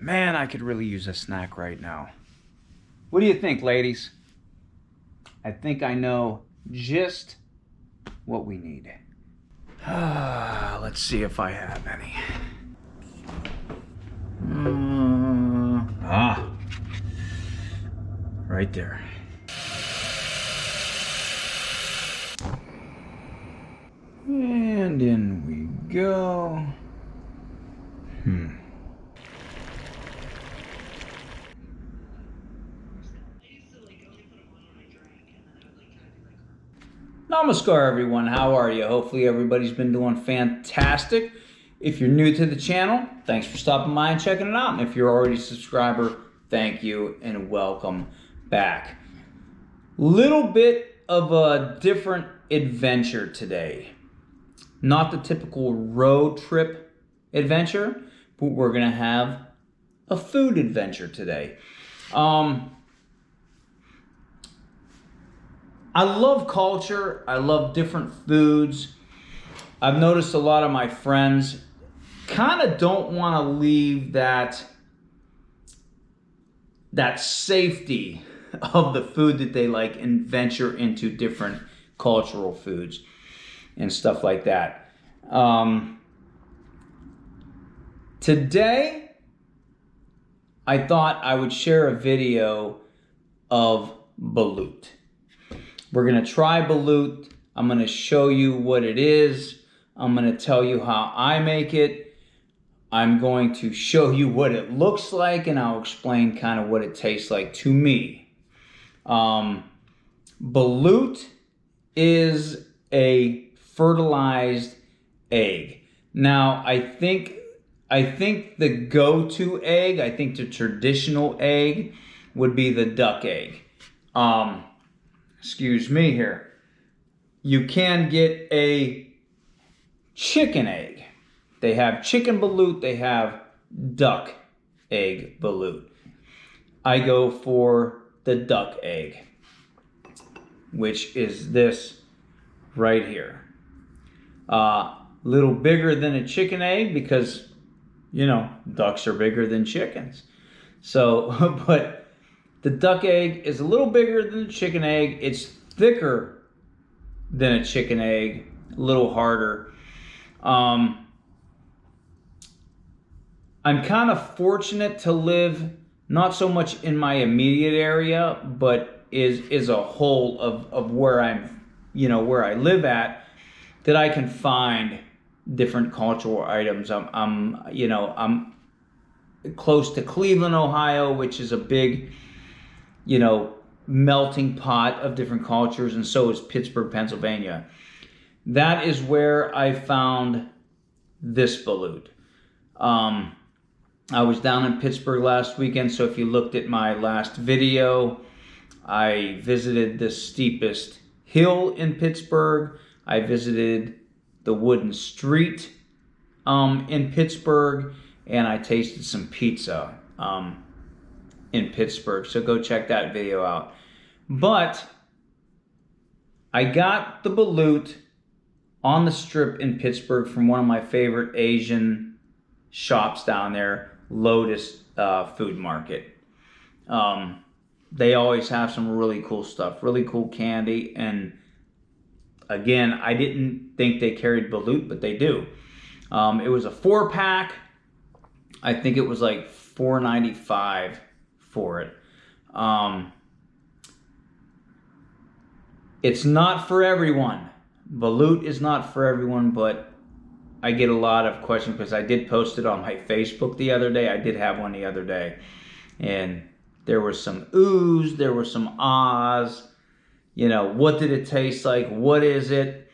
Man, I could really use a snack right now. What do you think, ladies? I think I know just what we need. Let's see if I have any. Right there. And in we go. Namaskar, everyone. How are you? Hopefully everybody's been doing fantastic. If you're new to the channel, thanks for stopping by and checking it out. And if you're already a subscriber, thank you and welcome back. Little bit of a different adventure today. Not the typical road trip adventure, but we're going to have a food adventure today. I love culture. I love different foods. I've noticed a lot of my friends kind of don't want to leave that safety of the food that they like and venture into different cultural foods and stuff like that. Today, I thought I would share a video of balut. We're going to try balut. I'm going to show you what it is. I'm going to tell you how I make it. I'm going to show you what it looks like, and I'll explain kind of what it tastes like to me. Balut is a fertilized egg. Now, I think the go-to egg, I think the traditional egg would be the duck egg. Excuse me here. You can get a chicken egg. They have chicken balut, they have duck egg balut. I go for the duck egg, which is this right here. Little bigger than a chicken egg because, you know, ducks are bigger than chickens. So, but the duck egg is a little bigger than the chicken egg. It's thicker than a chicken egg, a little harder. I'm kind of fortunate to live not so much in my immediate area, but is a whole of where I'm, you know, where I live at, that I can find different cultural items. I'm close to Cleveland, Ohio, which is a big, you know, melting pot of different cultures, and so is Pittsburgh, Pennsylvania. That is where I found this balut. I was down in Pittsburgh last weekend, so if you looked at my last video, I visited the steepest hill in Pittsburgh. I visited the wooden street in Pittsburgh, and I tasted some pizza in Pittsburgh, so go check that video out. But I got the balut on the strip in Pittsburgh from one of my favorite Asian shops down there, Lotus Food Market. They always have some really cool stuff, really cool candy, and again, I didn't think they carried balut, but they do. It was a 4-pack. I think it was like $4.95 for it. It's not for everyone. Balut is not for everyone, but I get a lot of questions because I did post it on my Facebook the other day. I did have one the other day, and there was some oohs, there were some ahs. You know, what did it taste like? What is it?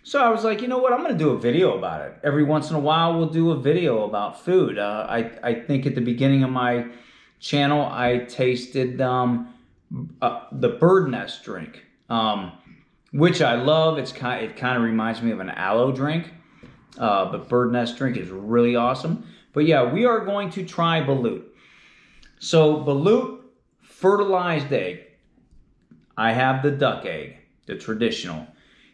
So I was like, you know what? I'm going to do a video about it. Every once in a while, we'll do a video about food. I think at the beginning of my channel, I tasted the bird nest drink, which I love. It kind of reminds me of an aloe drink, but bird nest drink is really awesome. But yeah, we are going to try balut. So balut, fertilized egg. I have the duck egg, the traditional.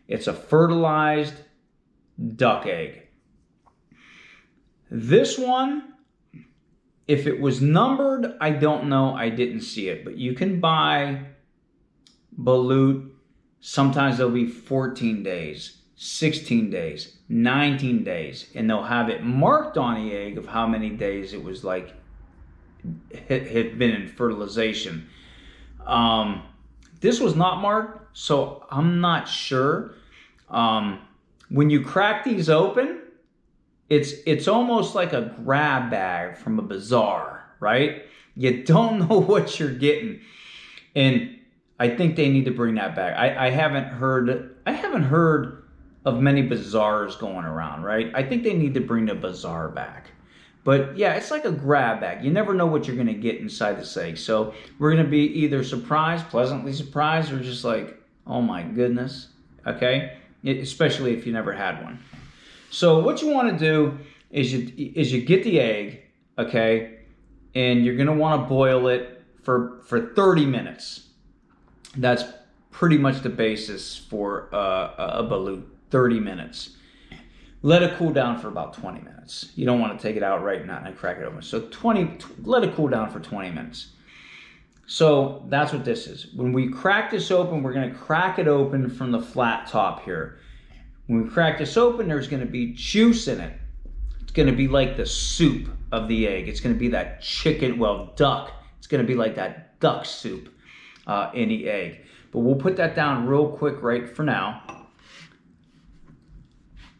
It's a fertilized duck egg. This one If it was numbered, I don't know. I didn't see it. But you can buy Balut. Sometimes they'll be 14 days, 16 days, 19 days. And they'll have it marked on the egg of how many days it was like had been in fertilization. This was not marked, so I'm not sure. When you crack these open, it's almost like a grab bag from a bazaar, right? You don't know what you're getting, and I think they need to bring that back. I haven't heard of many bazaars going around, right? I think they need to bring the bazaar back. But yeah, it's like a grab bag. You never know what you're going to get inside this egg. So we're going to be either surprised, pleasantly surprised, or just like, oh my goodness, okay? Especially if you never had one. So what you want to do is you get the egg, okay? And you're going to want to boil it for 30 minutes. That's pretty much the basis for a balut, 30 minutes. Let it cool down for about 20 minutes. You don't want to take it out right now and crack it open. So let it cool down for 20 minutes. So that's what this is. When we crack this open, we're going to crack it open from the flat top here. When we crack this open, there's going to be juice in it. It's going to be like the soup of the egg. It's going to be that duck. It's going to be like that duck soup in the egg. But we'll put that down real quick right for now.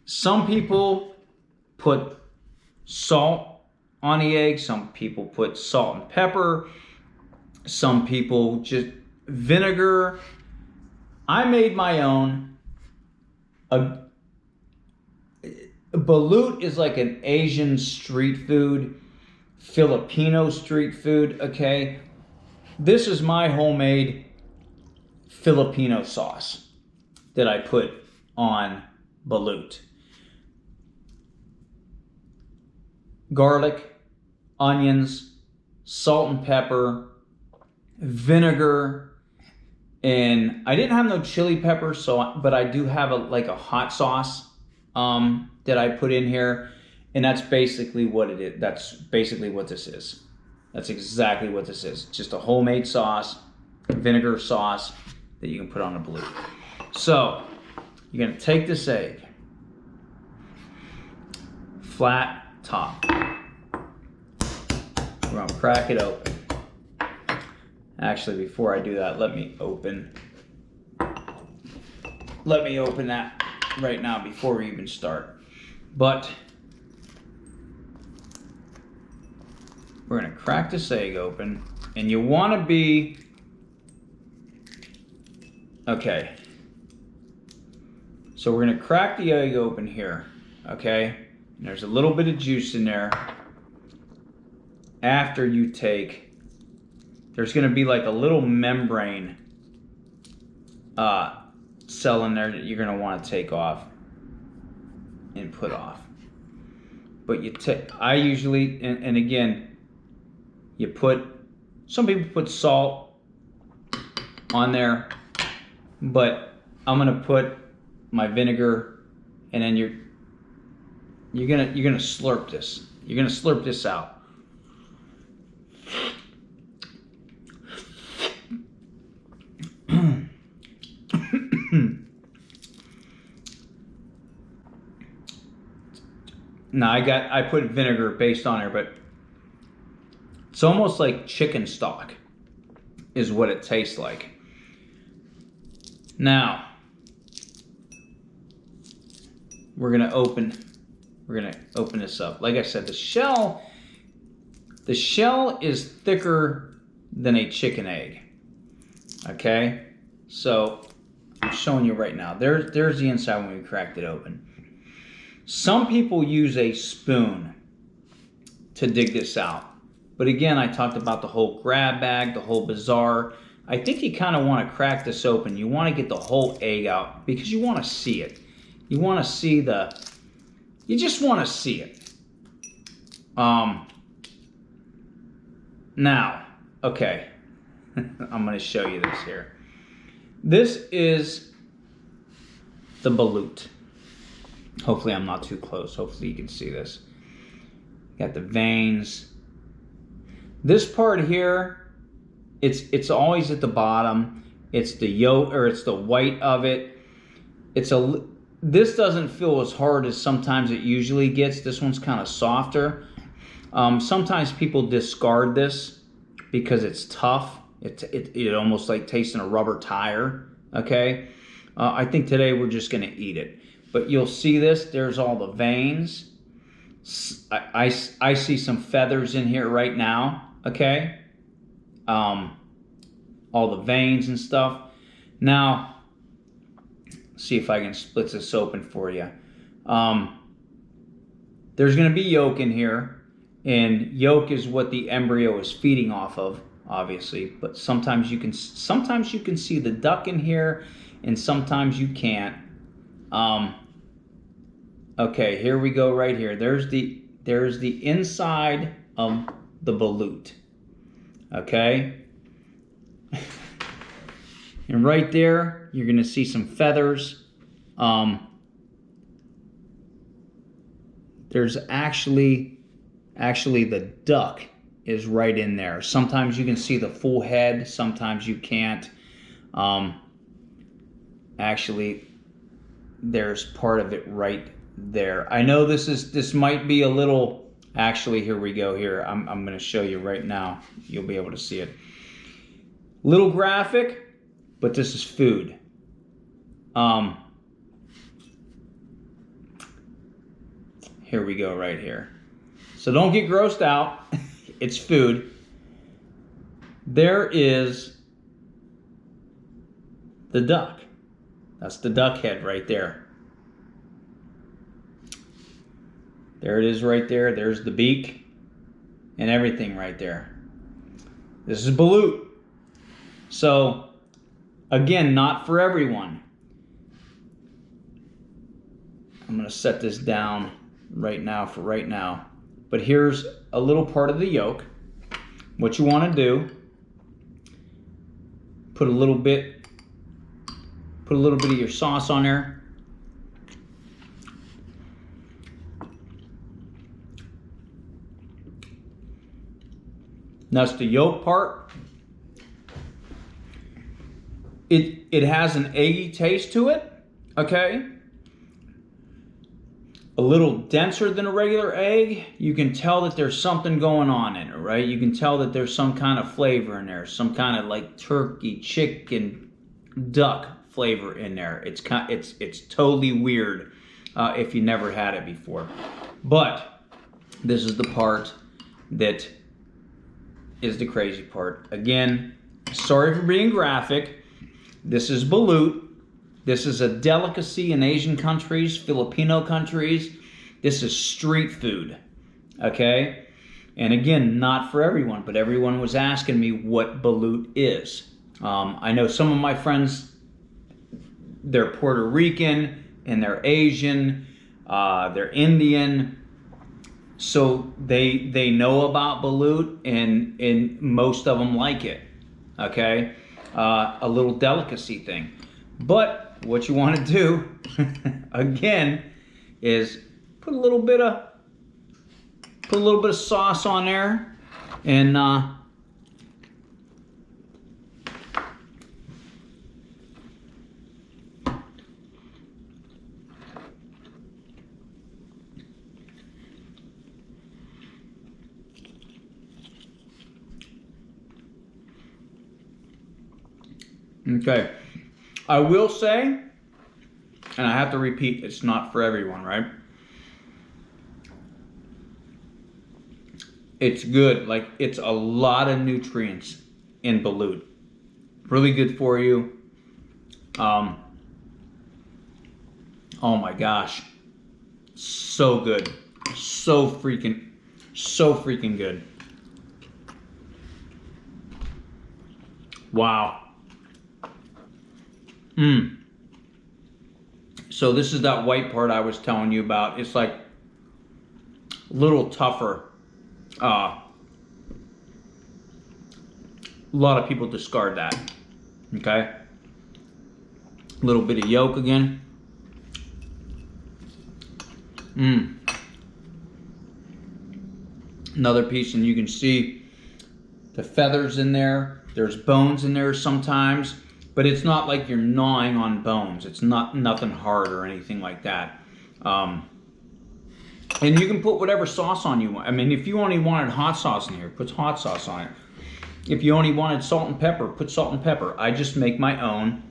Some people put salt on the egg. Some people put salt and pepper. Some people just vinegar. I made my own. A balut is like an Asian street food, Filipino street food, okay? This is my homemade Filipino sauce that I put on balut. Garlic, onions, salt and pepper, vinegar, and I didn't have no chili pepper, but I do have a hot sauce that I put in here, and that's basically what it is. That's basically what this is. That's exactly what this is. Just a homemade sauce, vinegar sauce that you can put on a balut. So you're gonna take this egg, flat top. We're gonna crack it open. Actually, before I do that, let me open that right now before we even start. But we're gonna crack this egg open, and you wanna be, okay. So we're gonna crack the egg open here, okay? And there's a little bit of juice in there. After you take, there's gonna be like a little membrane cell in there that you're gonna wanna take off and put off. But I usually, and again, some people put salt on there, but I'm gonna put my vinegar, and then you're gonna slurp this. You're gonna slurp this out. Now I put vinegar based on there, but it's almost like chicken stock is what it tastes like. Now we're gonna open this up. Like I said, the shell is thicker than a chicken egg. Okay, so I'm showing you right now. There's the inside when we cracked it open. Some people use a spoon to dig this out. But again, I talked about the whole grab bag, the whole bazaar. I think you kind of want to crack this open. You want to get the whole egg out because you want to see it. You want to see you just want to see it. Now, okay, I'm going to show you this here. This is the balut. Hopefully I'm not too close. Hopefully you can see this. Got the veins. This part here, it's always at the bottom. It's the yolk, or it's the white of it. This doesn't feel as hard as sometimes it usually gets. This one's kind of softer. Sometimes people discard this because it's tough. It almost like tasting a rubber tire. Okay, I think today we're just gonna eat it. But you'll see this. There's all the veins. I see some feathers in here right now. Okay, all the veins and stuff. Now, see if I can split this open for you. There's going to be yolk in here, and yolk is what the embryo is feeding off of, obviously. But sometimes you can see the duck in here, and sometimes you can't. Okay, here we go. Right here. There's the inside of the balut. Okay. And right there, you're going to see some feathers. There's actually the duck is right in there. Sometimes you can see the full head, sometimes you can't. Actually, there's part of it right there. I know this might be a little. Actually, here we go. Here, I'm going to show you right now. You'll be able to see it. Little graphic. But this is food. Here we go right here. So don't get grossed out. It's food. There is the duck. That's the duck head right there. There it is right there. There's the beak and everything right there. This is balut. So, again, not for everyone. I'm going to set this down right now for right now. But here's a little part of the yolk. What you want to do, put a little bit of your sauce on there. That's the yolk part. It has an eggy taste to it, okay? A little denser than a regular egg. You can tell that there's something going on in it, right? You can tell that there's some kind of flavor in there, some kind of like turkey, chicken, duck flavor in there. It's totally weird if you never had it before. But this is the part that is the crazy part. Again, sorry for being graphic. This is balut. This is a delicacy in Asian countries, Filipino countries. This is street food, okay? And again, not for everyone, but everyone was asking me what balut is. I know some of my friends, they're Puerto Rican and they're Asian, they're Indian. So they know about balut, and most of them like it, okay? A little delicacy thing. But what you want to do, again, is put a little bit of sauce on there, and okay. I will say, and I have to repeat, it's not for everyone, right? It's good. Like, it's a lot of nutrients in balut. Really good for you. Oh my gosh. So good. So freaking good. Wow. So this is that white part I was telling you about. It's like a little tougher. A lot of people discard that. Okay. A little bit of yolk again. Another piece, and you can see the feathers in there. There's bones in there sometimes, but it's not like you're gnawing on bones. It's not nothing hard or anything like that. And you can put whatever sauce on you want. I mean, if you only wanted hot sauce in here, put hot sauce on it. If you only wanted salt and pepper, put salt and pepper. I just make my own.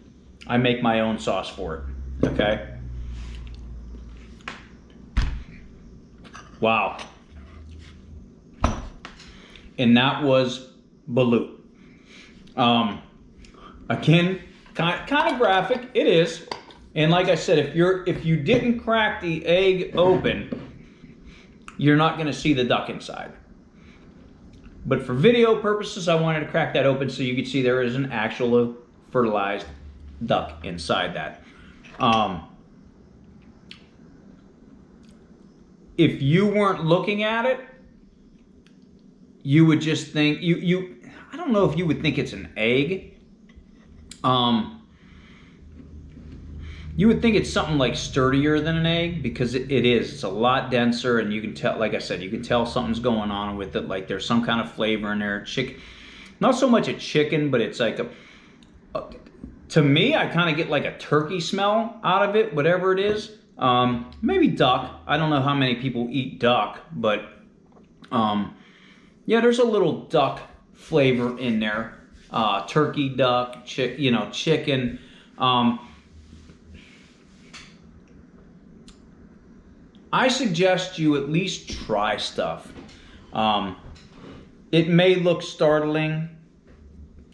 I make my own sauce for it, okay? Wow. And that was Balut. Again, kind of graphic, it is. And like I said, if you didn't crack the egg open, you're not gonna see the duck inside. But for video purposes, I wanted to crack that open so you could see there is an actual fertilized duck inside that. If you weren't looking at it, you would just think, I don't know if you would think it's an egg. You would think it's something like sturdier than an egg, because it is. It's a lot denser, and you can tell, like I said, you can tell something's going on with it. Like there's some kind of flavor in there. Not so much a chicken, but it's like to me, I kind of get like a turkey smell out of it, whatever it is. Maybe duck. I don't know how many people eat duck, but yeah, there's a little duck flavor in there. Turkey, duck, chicken. I suggest you at least try stuff. It may look startling.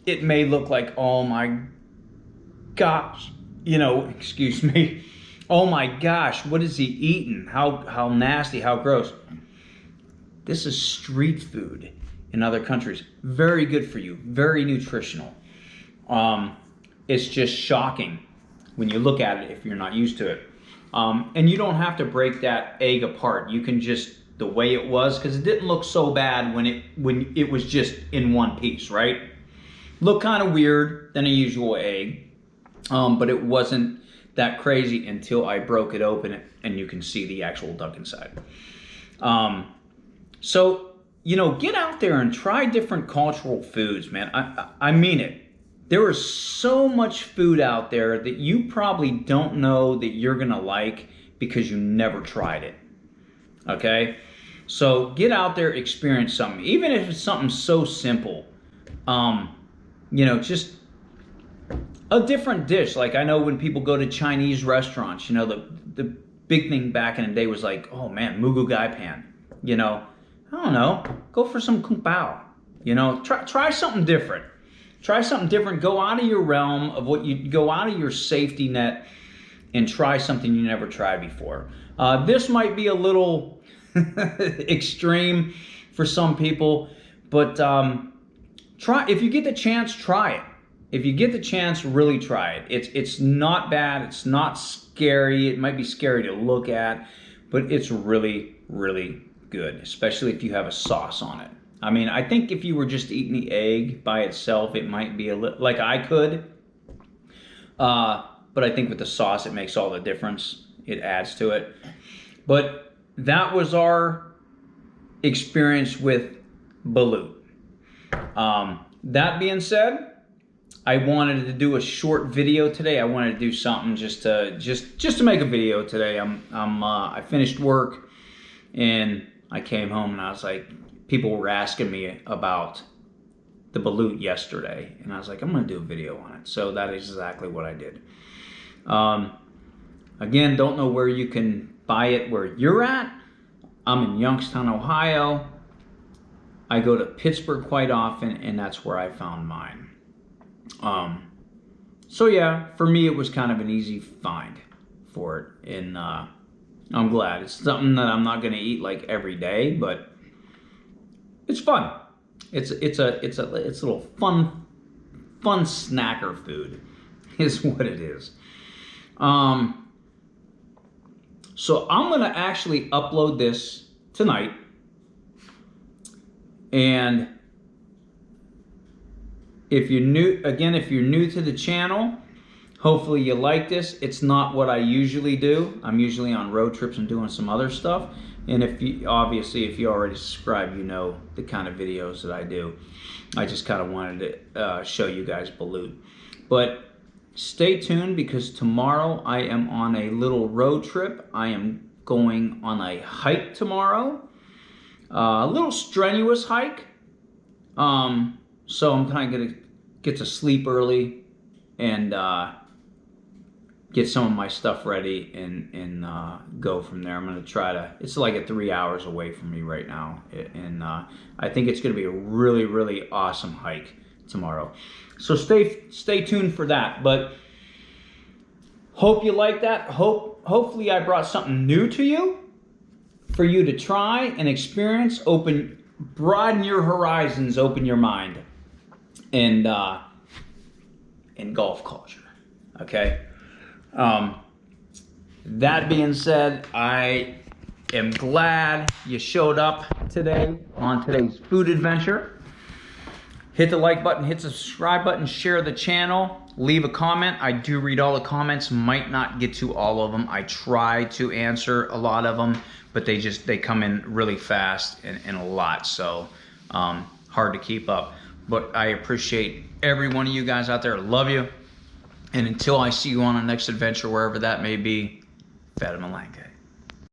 It may look like, oh my gosh, excuse me. Oh my gosh, what is he eating? How nasty, how gross. This is street food in other countries. Very good for you, very nutritional. It's just shocking when you look at it if you're not used to it. And you don't have to break that egg apart. You can just, the way it was, because it didn't look so bad when it was just in one piece, right? Looked kind of weird than a usual egg, but it wasn't that crazy until I broke it open and you can see the actual duck inside. So, get out there and try different cultural foods, man. I mean it. There is so much food out there that you probably don't know that you're gonna like because you never tried it, okay? So get out there, experience something. Even if it's something so simple, just a different dish. Like I know when people go to Chinese restaurants, the big thing back in the day was like, oh man, mugu gai pan, I don't know, go for some kung pao, try something different. Try something different. Go out of your realm of go out of your safety net and try something you never tried before. This might be a little extreme for some people, but try, if you get the chance, try it. If you get the chance, really try it. It's not bad. It's not scary. It might be scary to look at, but it's really, really good, especially if you have a sauce on it. I mean, I think if you were just eating the egg by itself, it might be a little, like I could. But I think with the sauce, it makes all the difference. It adds to it. But that was our experience with Balut. That being said, I wanted to do a short video today. I wanted to do something just to make a video today. I finished work and I came home and I was like, people were asking me about the Balut yesterday, and I was like, I'm going to do a video on it. So that is exactly what I did. Again, don't know where you can buy it where you're at. I'm in Youngstown, Ohio. I go to Pittsburgh quite often, and that's where I found mine. So yeah, for me, it was kind of an easy find for it, and I'm glad. It's something that I'm not going to eat like every day, but it's fun. It's a little fun snacker food is what it is. So I'm gonna actually upload this tonight, and if you're new to the channel, hopefully you like this. It's not what I usually do. I'm usually on road trips and doing some other stuff. And if you, obviously, if you already subscribe, you know the kind of videos that I do. I just kind of wanted to show you guys balut. But stay tuned, because tomorrow I am on a little road trip. I am going on a hike tomorrow. A little strenuous hike. So I'm kind of gonna get to sleep early and get some of my stuff ready and go from there. I'm gonna try to, it's like 3 hours away from me right now. And I think it's gonna be a really, really awesome hike tomorrow. So stay tuned for that. But hope you like that. Hopefully I brought something new to you for you to try and experience. Broaden your horizons, open your mind, and engulf culture. Okay. That being said, I am glad you showed up today on today's food adventure. Hit the like button, hit the subscribe button, share the channel, leave a comment. I do read all the comments, might not get to all of them. I try to answer a lot of them, but they come in really fast and a lot, so hard to keep up. But I appreciate every one of you guys out there. Love you. And until I see you on the next adventure, wherever that may be, Fed Malanke.